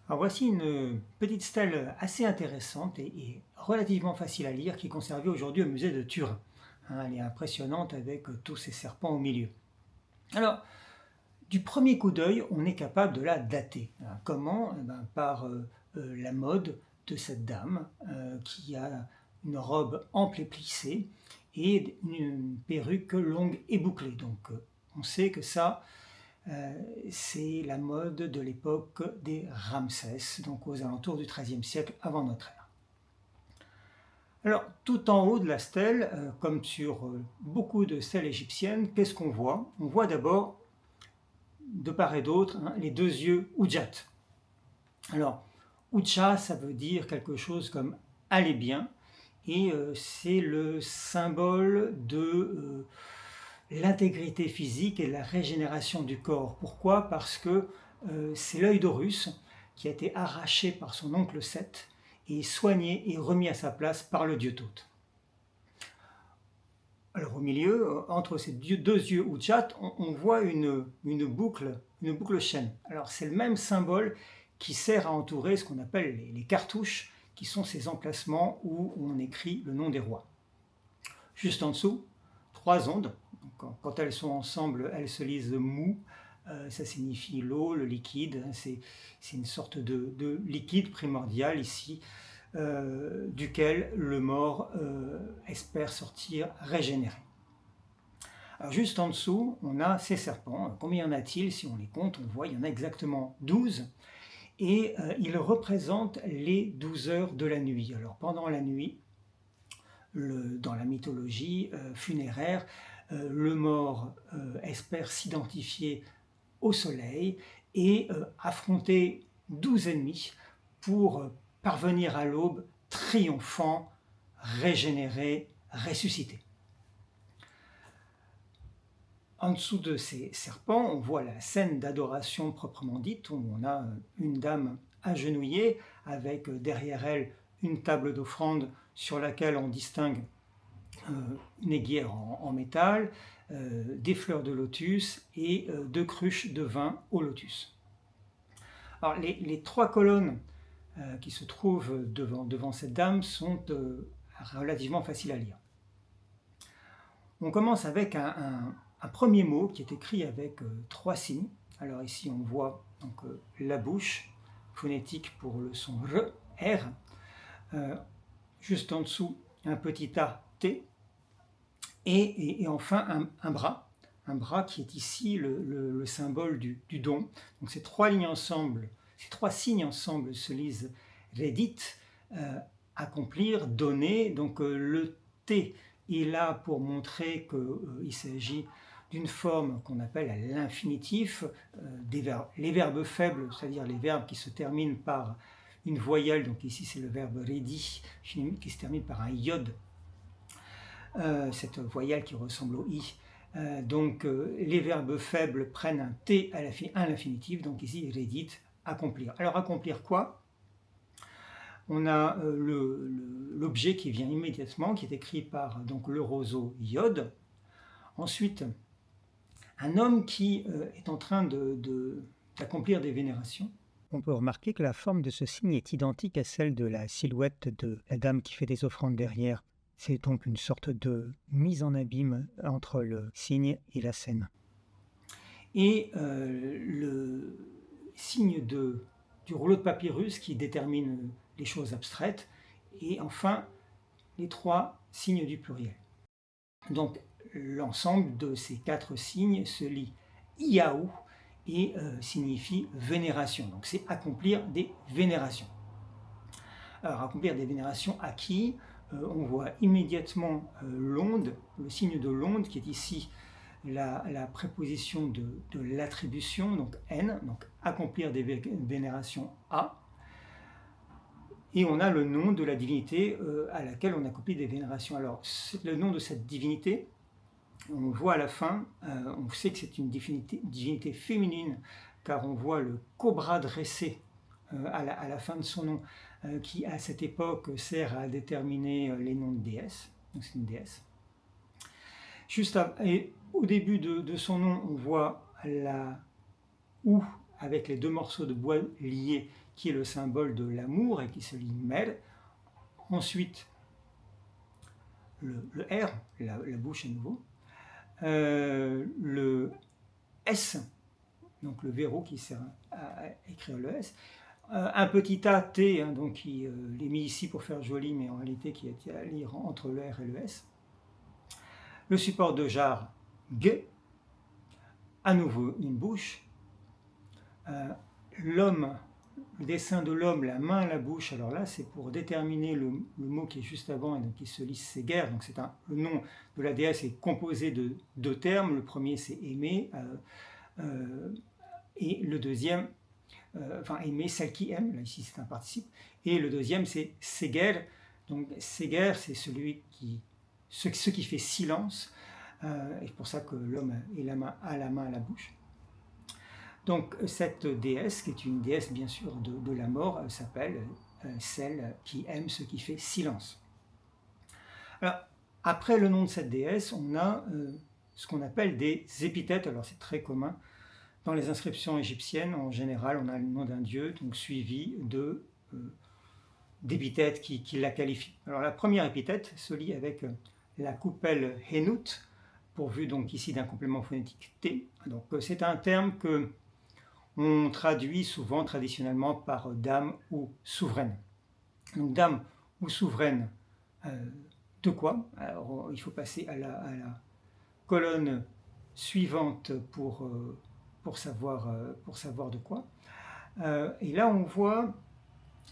Alors voici une petite stèle assez intéressante et relativement facile à lire qui est conservée aujourd'hui au musée de Turin. Elle est impressionnante avec tous ces serpents au milieu. Alors, du premier coup d'œil, on est capable de la dater. Comment? Par la mode de cette dame qui a une robe ample et plissée et une perruque longue et bouclée. Donc on sait que ça, c'est la mode de l'époque des Ramsès, donc aux alentours du XIIIe siècle avant notre ère. Alors, tout en haut de la stèle, comme sur beaucoup de stèles égyptiennes, qu'est-ce qu'on voit? On voit d'abord, de part et d'autre, les deux yeux Oudjat. Alors, Oudja, ça veut dire quelque chose comme allez bien, et c'est le symbole de l'intégrité physique et la régénération du corps. Pourquoi? Parce que c'est l'œil d'Horus qui a été arraché par son oncle Seth et soigné et remis à sa place par le dieu Thoth. Alors au milieu, entre ces deux yeux Ujjat, on voit une boucle chaîne. Alors c'est le même symbole qui sert à entourer ce qu'on appelle les cartouches, qui sont ces emplacements où on écrit le nom des rois. Juste en dessous, trois ondes. Quand elles sont ensemble, elles se lisent mou. Ça signifie l'eau, le liquide. C'est une sorte de liquide primordial ici, duquel le mort espère sortir régénéré. Alors juste en dessous, on a ces serpents. Combien y en a-t-il? Si on les compte, on voit il y en a exactement 12. Et ils représentent les 12 heures de la nuit. Alors pendant la nuit, dans la mythologie funéraire, le mort espère s'identifier au soleil et affronter 12 ennemis pour parvenir à l'aube triomphant, régénéré, ressuscité. En dessous de ces serpents, on voit la scène d'adoration proprement dite, où on a une dame agenouillée avec derrière elle une table d'offrande sur laquelle on distingue une aiguière en métal, des fleurs de lotus et deux cruches de vin au lotus. Alors les trois colonnes qui se trouvent devant cette dame sont relativement faciles à lire. On commence avec un premier mot qui est écrit avec trois signes. Alors ici on voit donc, la bouche phonétique pour le son R. Juste en dessous un petit A, T. Et enfin un bras qui est ici le symbole du don. Donc ces trois lignes ensemble, ces trois signes ensemble se lisent Redit, accomplir, donner. Donc le T est là pour montrer qu'il s'agit d'une forme qu'on appelle l'infinitif, les verbes faibles, c'est-à-dire les verbes qui se terminent par une voyelle, donc ici c'est le verbe redi, qui se termine par un yod, cette voyelle qui ressemble au i. Donc les verbes faibles prennent un t à l'infinitif, donc ici redit, accomplir. Alors accomplir quoi? On a l'objet qui vient immédiatement, qui est écrit par donc, le roseau Yod. Ensuite, un homme qui est en train d'accomplir des vénérations. On peut remarquer que la forme de ce signe est identique à celle de la silhouette de la dame qui fait des offrandes derrière. C'est donc une sorte de mise en abîme entre le signe et la scène. Et le signe du rouleau de papyrus qui détermine les choses abstraites, et enfin les trois signes du pluriel. Donc l'ensemble de ces quatre signes se lit Iaou et signifie vénération. Donc c'est accomplir des vénérations. Alors accomplir des vénérations à qui? On voit immédiatement l'onde, le signe de l'onde qui est ici la préposition de l'attribution, donc N, donc accomplir des vénérations à. Et on a le nom de la divinité à laquelle on accomplit des vénérations. Alors le nom de cette divinité, on voit à la fin, on sait que c'est une divinité féminine, car on voit le cobra dressé à la fin de son nom, qui à cette époque sert à déterminer les noms de déesses. Donc c'est une déesse. Et au début de son nom, on voit la ou avec les deux morceaux de bois liés, qui est le symbole de l'amour et qui se lit mer. Ensuite, le R, la bouche à nouveau. Le S, donc le verrou qui sert à écrire le S. Un petit A, T, hein, donc qui est mis ici pour faire joli, mais en réalité qui est à lire entre le R et le S. Le support de jarre, G. À nouveau une bouche. L'homme, le dessin de l'homme, la main à la bouche, alors là c'est pour déterminer le mot qui est juste avant et donc qui se lit Séguer. Donc le nom de la déesse est composé de deux termes. Le premier c'est aimer et le deuxième, enfin aimer, celle qui aime, là ici c'est un participe, et le deuxième c'est Séguer. Donc Séguer c'est ce qui fait silence, et c'est pour ça que l'homme a la main à la bouche. Donc cette déesse, qui est une déesse bien sûr de la mort, s'appelle celle qui aime ce qui fait silence. Alors, après le nom de cette déesse, on a ce qu'on appelle des épithètes. Alors c'est très commun dans les inscriptions égyptiennes. En général, on a le nom d'un dieu, donc suivi d'épithètes qui la qualifient. Alors la première épithète se lie avec la coupelle Henut, pourvue donc ici d'un complément phonétique T. Donc c'est un terme que on traduit souvent traditionnellement par dame ou souveraine. Donc dame ou souveraine de quoi? Alors, il faut passer à la colonne suivante pour savoir de quoi. Et là on voit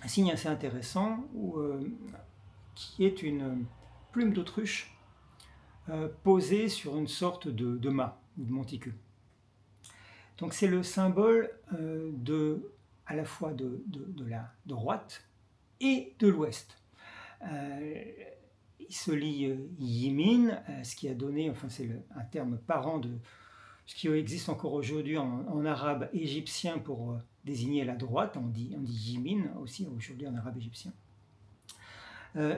un signe assez intéressant qui est une plume d'autruche posée sur une sorte de mât ou de monticule. Donc c'est le symbole à la fois de la droite et de l'ouest. Il se lit Yimin, ce qui a donné, enfin c'est un terme parent de ce qui existe encore aujourd'hui en arabe égyptien pour désigner la droite. On dit Yimin aussi aujourd'hui en arabe égyptien.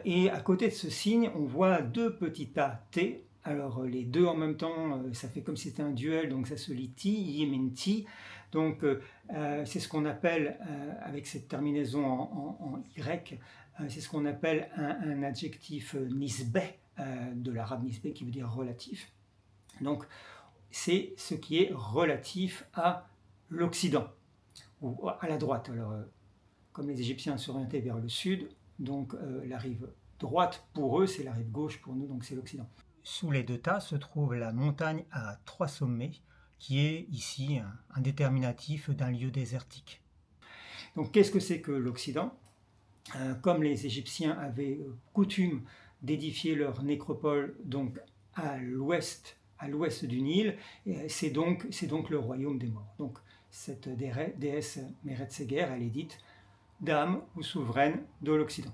Et à côté de ce signe, on voit deux petits A T. Alors les deux en même temps, ça fait comme si c'était un duel, donc ça se lit Ti, Yimin Ti. Donc c'est ce qu'on appelle, avec cette terminaison en Y, c'est ce qu'on appelle un adjectif nisbeh, de l'arabe nisbeh qui veut dire relatif. Donc c'est ce qui est relatif à l'Occident, ou à la droite. Alors comme les Égyptiens s'orientaient vers le sud, donc la rive droite pour eux, c'est la rive gauche pour nous, donc c'est l'Occident. Sous les deux tas se trouve la montagne à 3 sommets, qui est ici un déterminatif d'un lieu désertique. Donc qu'est-ce que c'est que l'Occident? Comme les Égyptiens avaient coutume d'édifier leur nécropole donc à l'ouest du Nil, c'est donc le royaume des morts. Donc cette déesse Meret Seger, elle est dite dame ou souveraine de l'Occident.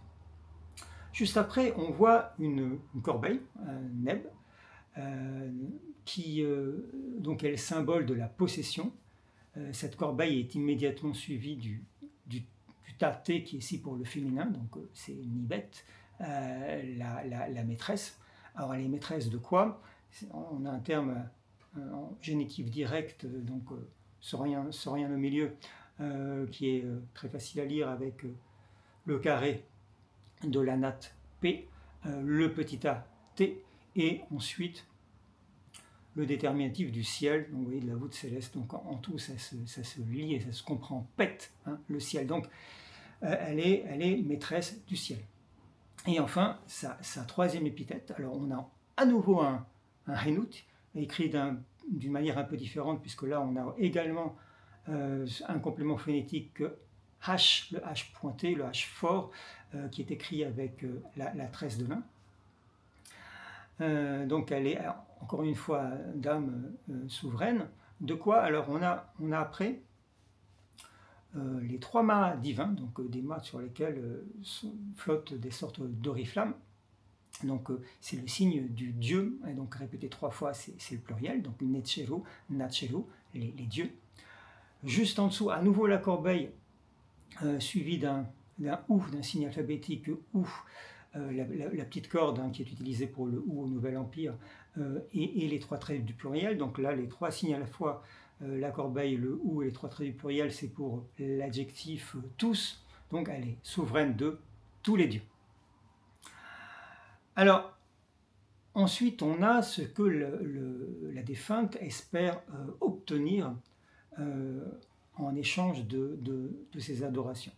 Juste après, on voit une corbeille, un neb, qui donc est le symbole de la possession. Cette corbeille est immédiatement suivie du tate qui est ici pour le féminin, donc c'est Nibet, la maîtresse. Alors elle est maîtresse de quoi? On a un terme en génitif direct, donc sans rien au milieu, qui est très facile à lire avec le carré de la natte P, le petit a T, et ensuite le déterminatif du ciel, donc vous voyez de la voûte céleste, donc en tout ça se lie et ça se comprend, pète, hein, le ciel, donc elle est maîtresse du ciel. Et enfin, sa troisième épithète, alors on a à nouveau un Henut, écrit d'une manière un peu différente, puisque là on a également un complément phonétique H, le H pointé, le H fort, qui est écrit avec la tresse de lin. Donc elle est encore une fois dame souveraine. De quoi? Alors on a après les trois mâts divins, donc des mâts sur lesquels flottent des sortes d'oriflammes. Donc c'est le signe du dieu, et donc répété 3 fois, c'est le pluriel, donc Netcheru, Natcheru, les dieux. Juste en dessous, à nouveau la corbeille, suivie d'un OU, d'un signe alphabétique OU, la petite corde qui est utilisée pour le OU au Nouvel Empire, et les 3 traits du pluriel. Donc là, les 3 signes à la fois la corbeille, le ou et les 3 traits du pluriel, c'est pour l'adjectif tous, donc elle est souveraine de tous les dieux. Alors, ensuite, on a ce que la défunte espère obtenir en échange de ces adorations.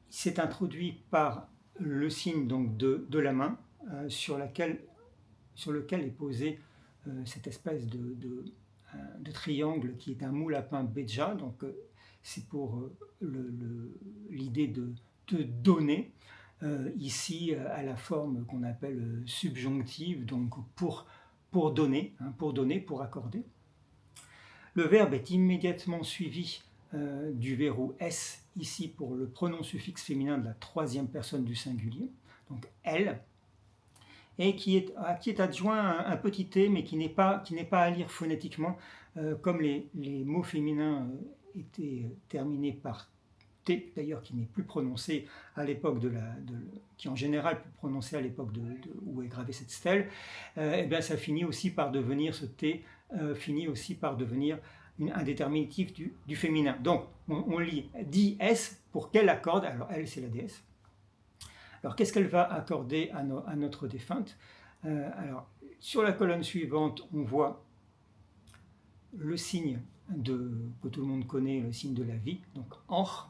C'est introduit par le signe donc, de la main sur lequel est posé cette espèce de triangle qui est un moule à pain Beja. Donc, c'est pour l'idée de donner. Ici à la forme qu'on appelle subjonctive, donc pour donner, pour accorder. Le verbe est immédiatement suivi du verrou S, ici pour le pronom suffixe féminin de la 3e personne du singulier, donc elle, et qui est adjoint un petit t, mais qui n'est pas à lire phonétiquement, comme les mots féminins étaient terminés par T, d'ailleurs qui n'est plus prononcé à l'époque qui en général plus prononcé à l'époque où est gravée cette stèle, et bien ça finit aussi par devenir, ce T finit aussi par devenir un déterminatif du féminin. Donc on lit dit S pour qu'elle accorde, alors elle c'est la déesse. Alors qu'est-ce qu'elle va accorder à notre défunte? Alors sur la colonne suivante on voit le signe que tout le monde connaît, le signe de la vie, donc Or,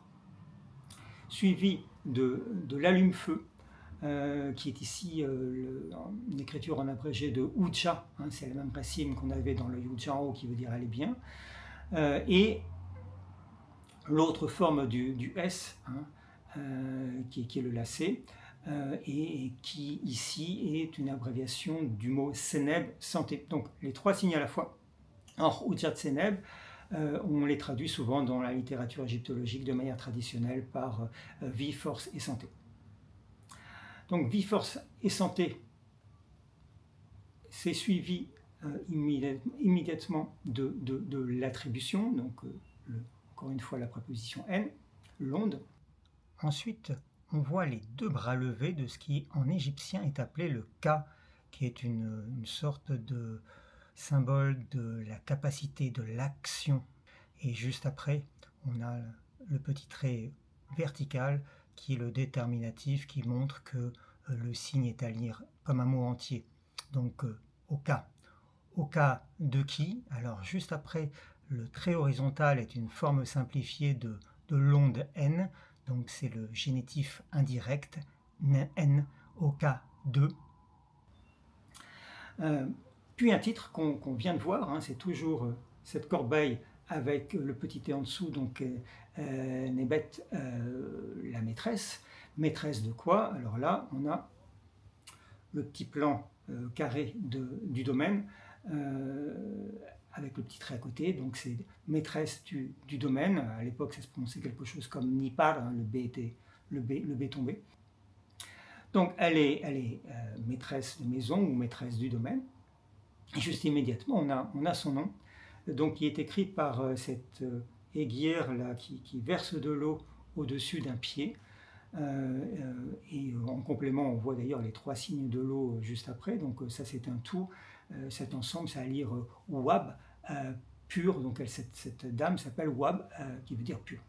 suivi de l'allume-feu, qui est ici une écriture en abrégé de Uja, c'est la même racine qu'on avait dans le Yujao qui veut dire aller bien, et l'autre forme du S, qui est le lacet, et qui ici est une abréviation du mot Seneb, santé. Donc les 3 signes à la fois, Or, Uja, Seneb, on les traduit souvent dans la littérature égyptologique de manière traditionnelle par vie, force et santé. Donc vie, force et santé, c'est suivi immédiatement de l'attribution, donc encore une fois la préposition n, l'onde. Ensuite, on voit les 2 bras levés de ce qui en égyptien est appelé le ka, qui est une sorte de symbole de la capacité de l'action. Et juste après, on a le petit trait vertical qui est le déterminatif qui montre que le signe est à lire comme un mot entier. Donc au cas. Au cas de qui? Alors juste après, le trait horizontal est une forme simplifiée de l'onde n, donc c'est le génitif indirect, n, au cas de. Puis un titre qu'on vient de voir, c'est toujours cette corbeille avec le petit t en dessous, donc Nebet, la maîtresse. Maîtresse de quoi? Alors là, on a le petit plan carré du domaine, avec le petit trait à côté, donc c'est maîtresse du domaine. À l'époque, ça se prononçait quelque chose comme Nipar, le B tombé. Donc elle est maîtresse de maison ou maîtresse du domaine. Et juste immédiatement, on a son nom, donc qui est écrit par cette aiguière là qui verse de l'eau au-dessus d'un pied. Et en complément, on voit d'ailleurs les 3 signes de l'eau juste après. Donc ça, c'est un tout. Cet ensemble, ça à lire Wab, pur. Donc cette dame s'appelle Wab, qui veut dire pur.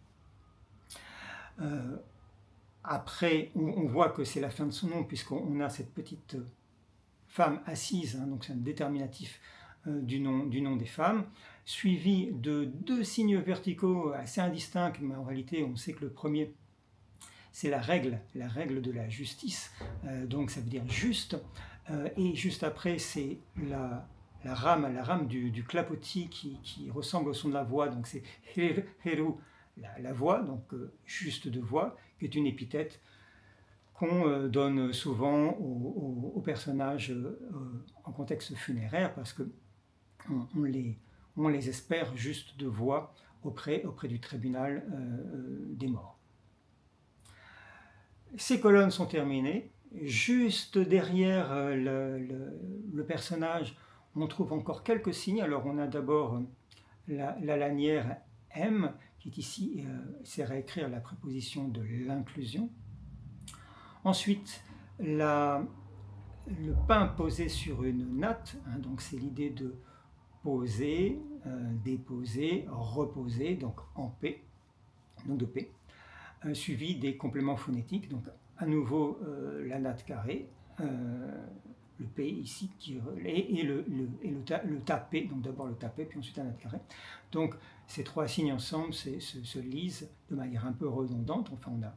Après, on voit que c'est la fin de son nom, puisqu'on a cette petite femme assise, donc c'est un déterminatif du nom des femmes, suivi de 2 signes verticaux assez indistincts, mais en réalité on sait que le premier c'est la règle de la justice, donc ça veut dire juste, et juste après c'est la rame du clapotis qui ressemble au son de la voix, donc c'est heru, la voix, donc juste de voix, qui est une épithète qu'on donne souvent aux personnages en contexte funéraire, parce qu'on les espère juste de voix auprès du tribunal des morts. Ces colonnes sont terminées. Juste derrière le personnage, on trouve encore quelques signes. Alors on a d'abord la lanière M, qui est ici, sert à écrire la préposition de l'inclusion. Ensuite, le pain posé sur une natte, donc c'est l'idée de poser, déposer, reposer, donc en P, donc de P, suivi des compléments phonétiques, donc à nouveau la natte carrée, le P ici, et le tapé, donc d'abord le tapé, puis ensuite la natte carrée. Donc ces trois signes ensemble se lisent de manière un peu redondante, enfin on a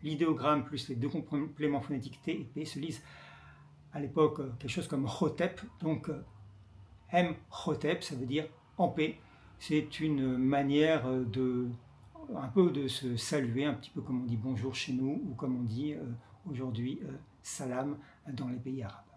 l'idéogramme plus les deux compléments phonétiques T et P se lisent à l'époque quelque chose comme Hotep, donc M Hotep, ça veut dire en paix. C'est une manière un peu de se saluer, un petit peu comme on dit bonjour chez nous, ou comme on dit aujourd'hui salam dans les pays arabes.